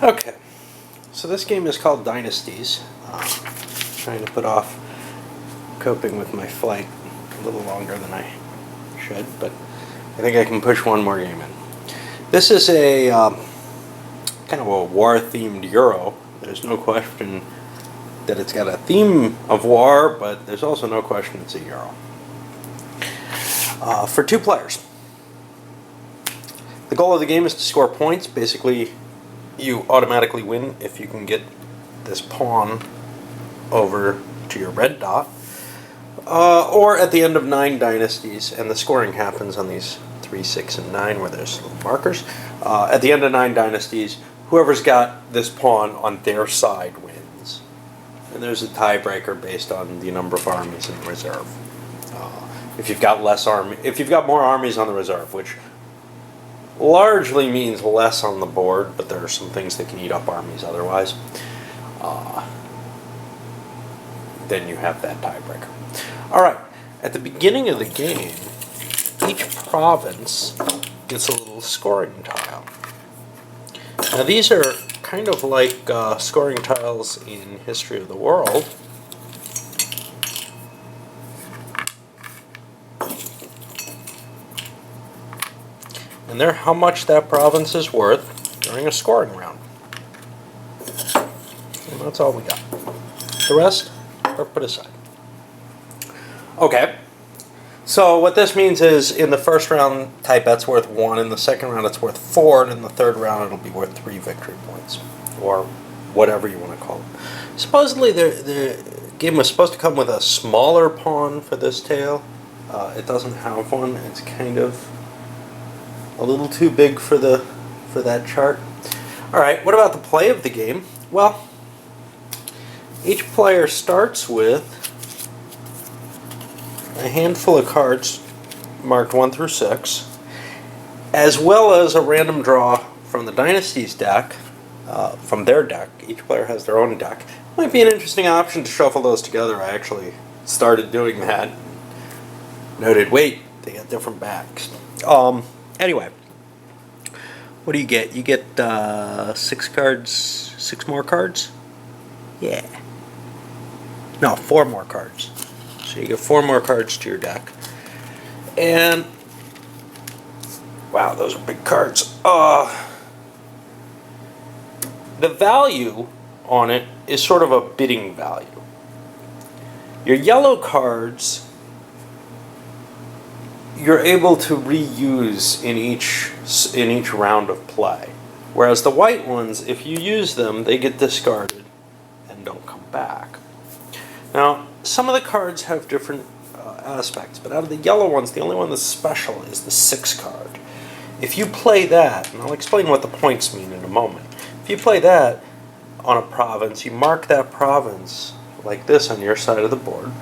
Okay, so this game is called Dynasties. Trying to put off coping with my flight a little longer than I should, but I think I can push one more game in. This is a kind of a war-themed Euro. There's no question that it's got a theme of war, but there's also no question it's a Euro. For 2 players. The goal of the game is to score points. Basically, you automatically win if you can get this pawn over to your red dot. Or at the end of 9 dynasties, and the scoring happens on these 3, 6, and 9 where there's little markers. At the end of 9 dynasties, whoever's got this pawn on their side wins. And there's a tiebreaker based on the number of armies in reserve. If you've got more armies on the reserve, which largely means less on the board, but there are some things that can eat up armies otherwise, then you have that tiebreaker. Alright, at the beginning of the game, each province gets a little scoring tile. Now these are kind of like scoring tiles in History of the World. And they're how much that province is worth during a scoring round. And that's all we got. The rest are put aside. Okay, so what this means is in the first round, type bet's worth 1, in the second round it's worth 4, and in the third round it'll be worth 3 victory points, or whatever you want to call them. Supposedly the game was supposed to come with a smaller pawn for this tale. It doesn't have one. It's kind of a little too big for that chart. Alright, what about the play of the game? Well, each player starts with a handful of cards marked 1 through 6, as well as a random draw from the Dynasties deck, from their deck. Each player has their own deck. Might be an interesting option to shuffle those together. I actually started doing that. Noted, wait, they got different backs. Anyway, what do you get? You get 6 cards, 6 more cards? Yeah. No, 4 more cards. So you get 4 more cards to your deck. And, wow, those are big cards. The value on it is sort of a bidding value. Your yellow cards you're able to reuse in each round of play. Whereas the white ones, if you use them, they get discarded and don't come back. Now, some of the cards have different aspects, but out of the yellow ones, the only one that's special is the 6 card. If you play that, and I'll explain what the points mean in a moment. If you play that on a province, you mark that province like this on your side of the board.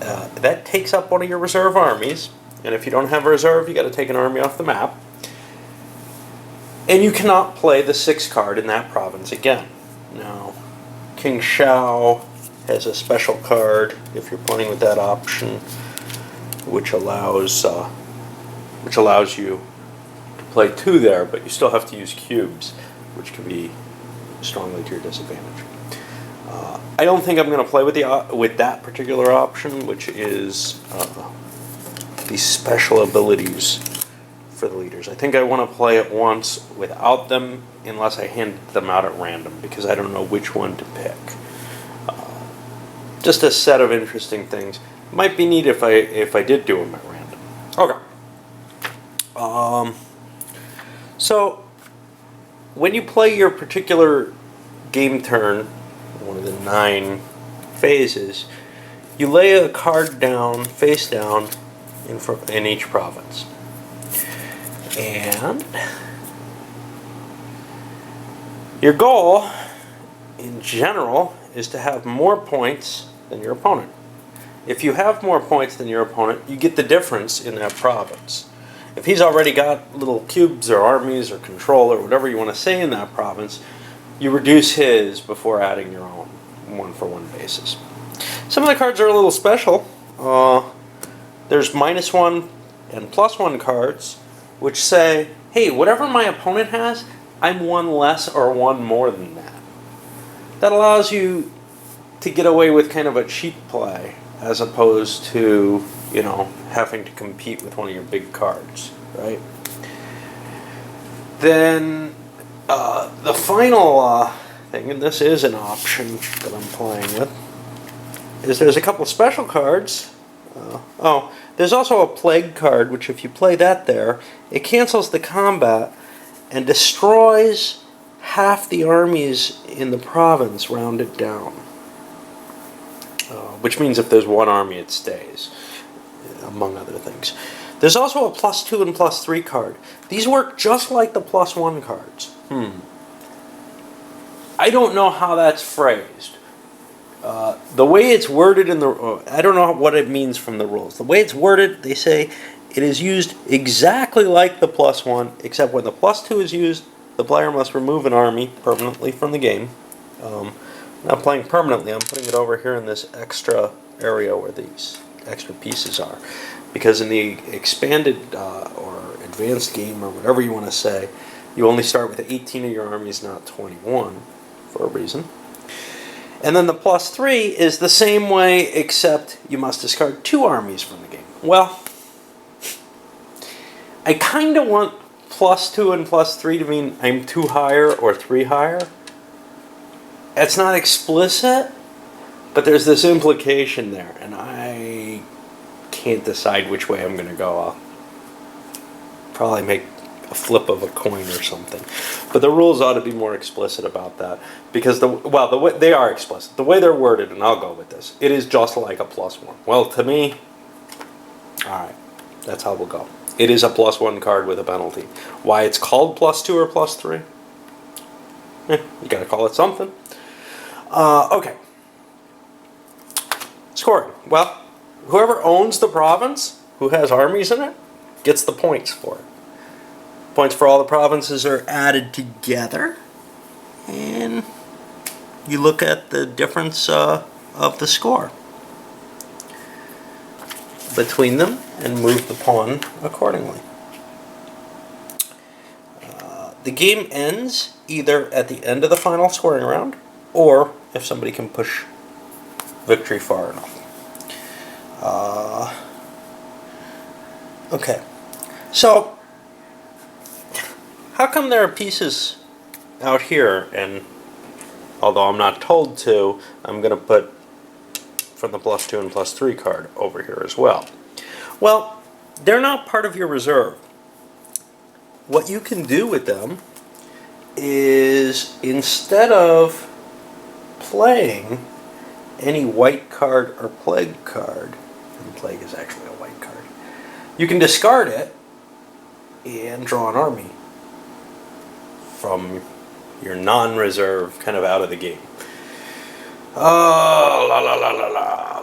That takes up one of your reserve armies. And if you don't have a reserve, you got to take an army off the map. And you cannot play the 6 card in that province again. Now, King Shao has a special card if you're playing with that option, which allows you to play 2 there, but you still have to use cubes, which can be strongly to your disadvantage. I don't think I'm going to play with that particular option, which is these special abilities for the leaders. I think I want to play it once without them, unless I hand them out at random, because I don't know which one to pick. Just a set of interesting things. Might be neat if I did do them at random. Okay. So when you play your particular game turn, one of the 9 phases, you lay a card down, face down, in each province. And your goal, in general, is to have more points than your opponent. If you have more points than your opponent, you get the difference in that province. If he's already got little cubes or armies or control or whatever you want to say in that province, you reduce his before adding your own, 1-for-1 basis. Some of the cards are a little special. There's -1 and +1 cards, which say, hey, whatever my opponent has, I'm one less or one more than that. That allows you to get away with kind of a cheap play as opposed to, you know, having to compete with one of your big cards, right? Then the final thing, and this is an option that I'm playing with, is there's a couple special cards. There's also a plague card, which if you play that there, it cancels the combat and destroys half the armies in the province rounded down. Which means if there's one army, it stays, among other things. There's also a +2 and +3 card. These work just like the +1 cards. I don't know how that's phrased. The way it's worded in the... I don't know what it means from the rules. The way it's worded, they say it is used exactly like the +1, except when the +2 is used, the player must remove an army permanently from the game. Not playing permanently, I'm putting it over here in this extra area where these extra pieces are. Because in the expanded or advanced game, or whatever you want to say, you only start with 18 of your armies, not 21, for a reason. And then the +3 is the same way, except you must discard 2 armies from the game. Well, I kind of want +2 and +3 to mean I'm 2 higher or 3 higher. It's not explicit, but there's this implication there, and I can't decide which way I'm going to go. I'll probably make a flip of a coin or something. But the rules ought to be more explicit about that, because the way they are explicit. The way they're worded, and I'll go with this, it is just like a +1. Well, to me, all right, that's how we'll go. It is a +1 card with a penalty. Why it's called +2 or +3? You got to call it something. Okay. Scoring. Well, whoever owns the province, who has armies in it, gets the points for it. Points for all the provinces are added together, and you look at the difference of the score between them and move the pawn accordingly. The game ends either at the end of the final scoring round, or if somebody can push victory far enough. Okay, so how come there are pieces out here, and although I'm not told to, I'm going to put from the +2 and +3 card over here as well? Well, they're not part of your reserve. What you can do with them is, instead of playing any white card or plague card, and plague is actually a white card, you can discard it and draw an army from your non-reserve, kind of out of the game.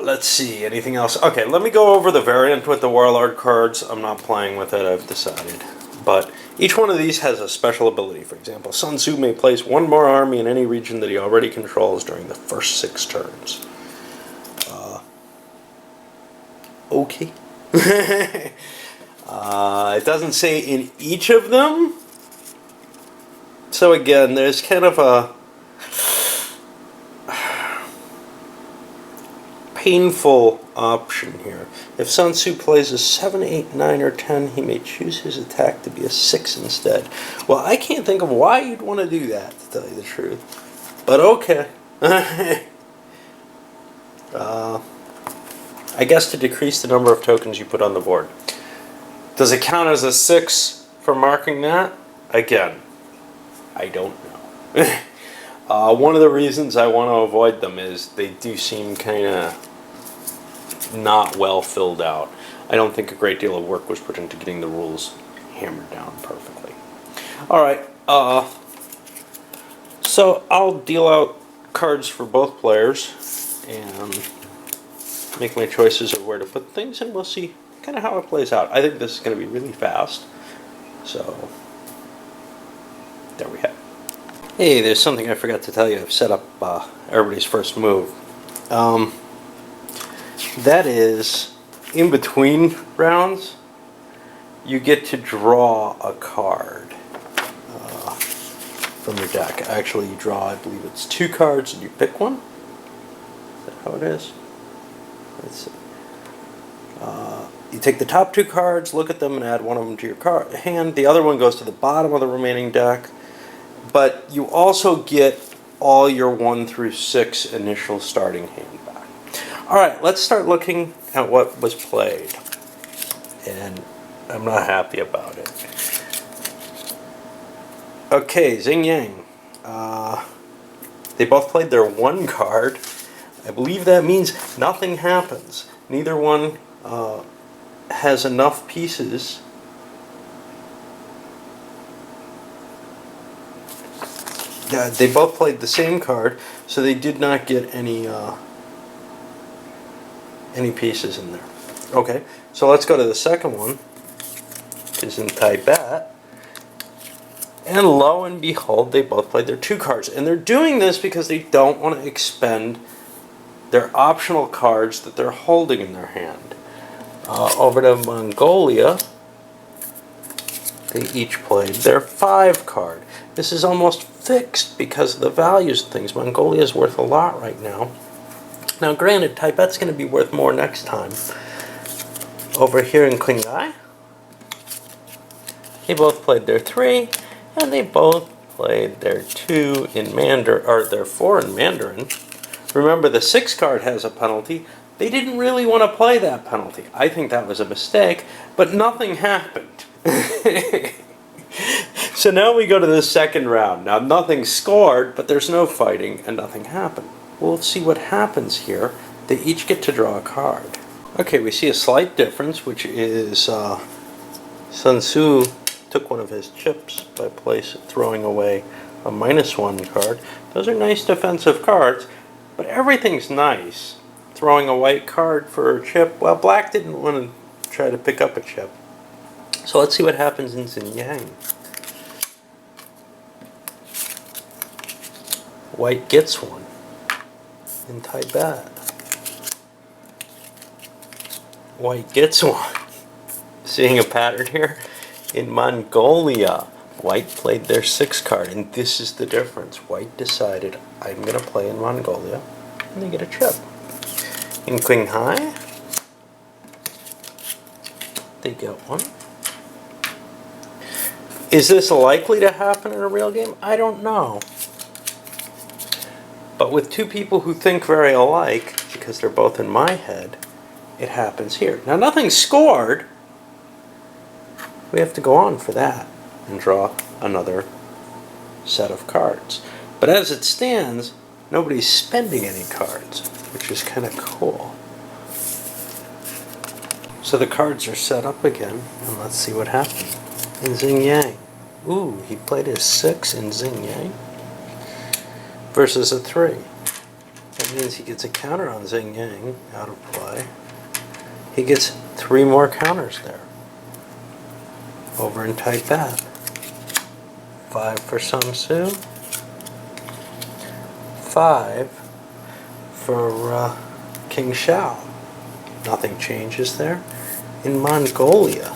Let's see, anything else? Okay, let me go over the variant with the Warlord cards. I'm not playing with it, I've decided. But each one of these has a special ability. For example, Sun Tzu may place one more army in any region that he already controls during the first 6 turns. Okay. It doesn't say in each of them. So again, there's kind of a painful option here. If Sun Tzu plays a 7, 8, 9, or 10, he may choose his attack to be a 6 instead. Well, I can't think of why you'd want to do that, to tell you the truth. But okay. I guess to decrease the number of tokens you put on the board. Does it count as a 6 for marking that? Again, I don't know. One of the reasons I want to avoid them is they do seem kind of not well filled out. I don't think a great deal of work was put into getting the rules hammered down perfectly. Alright, so I'll deal out cards for both players and make my choices of where to put things, and we'll see kind of how it plays out. I think this is going to be really fast, so there we have it. Hey, there's something I forgot to tell you. I've set up everybody's first move. That is, in between rounds, you get to draw a card. from your deck. Actually, you draw, I believe it's 2 cards, and you pick one. Is that how it is? Let's see. You take the top 2 cards, look at them, and add one of them to your hand. The other one goes to the bottom of the remaining deck. But you also get all your 1 through 6 initial starting hand back. All right, let's start looking at what was played. And I'm not happy about it. Okay, Xing Yang. They both played their 1 card. I believe that means nothing happens. Neither one has enough pieces. Yeah, they both played the same card, so they did not get any pieces in there. Okay, so let's go to the second one, which is in Tibet. And lo and behold, they both played their 2 cards. And they're doing this because they don't want to expend their optional cards that they're holding in their hand. Over to Mongolia, they each played their 5 card. This is almost fixed because of the values of things. Mongolia is worth a lot right now. Now granted, Tibet's going to be worth more next time. Over here in Qinghai, they both played their 3, and they both played their 2 in Mandarin, or their 4 in Mandarin. Remember, the 6 card has a penalty. They didn't really want to play that penalty. I think that was a mistake, but nothing happened. So now we go to the second round. Now nothing scored, but there's no fighting, and nothing happened. We'll see what happens here. They each get to draw a card. Okay, we see a slight difference, which is Sun Tzu took one of his chips by throwing away a -1 card. Those are nice defensive cards, but everything's nice. Throwing a white card for a chip, well, black didn't want to try to pick up a chip. So let's see what happens in Xing Yang. White gets one in Tibet. White gets one. Seeing a pattern here? In Mongolia, White played their 6 card, and this is the difference. White decided, I'm going to play in Mongolia, and they get a chip. In Qinghai, they get one. Is this likely to happen in a real game? I don't know. But with 2 people who think very alike, because they're both in my head, it happens here. Now nothing scored. We have to go on for that and draw another set of cards. But as it stands, nobody's spending any cards, which is kind of cool. So the cards are set up again, and let's see what happens in Xing Yang. Ooh, he played his 6 in Xing Yang versus a 3. That means he gets a counter on Xing Yang out of play. He gets 3 more counters there. Over in Tibet, 5 for Sun Tzu, 5 for King Shao. Nothing changes there. In Mongolia,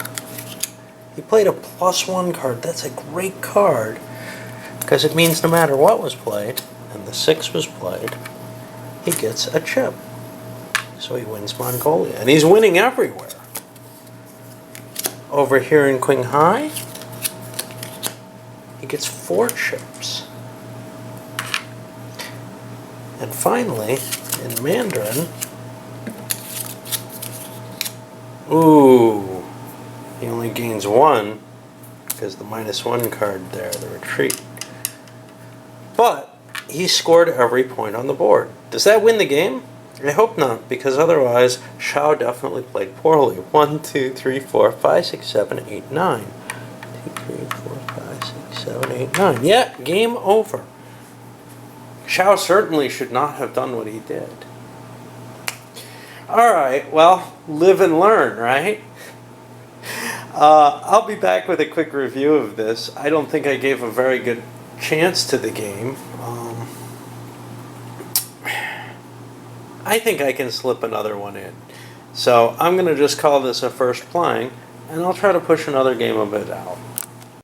he played a +1 card. That's a great card because it means no matter what was played, and the 6 was played, he gets a chip. So he wins Mongolia, and he's winning everywhere. Over here in Qinghai, he gets 4 chips. And finally, in Mandarin, ooh, he only gains 1 because the -1 card there, the retreat. But he scored every point on the board. Does that win the game? I hope not, because otherwise Shao definitely played poorly. 1, 2, 3, 4, 5, 6, 7, 8, 9. 2, 3, 4, 5, 6, 7, 8, 9. Yeah, game over. Shao certainly should not have done what he did. Alright, well, live and learn, right? I'll be back with a quick review of this. I don't think I gave a very good chance to the game. I think I can slip another one in. So I'm going to just call this a first playing, and I'll try to push another game of it out.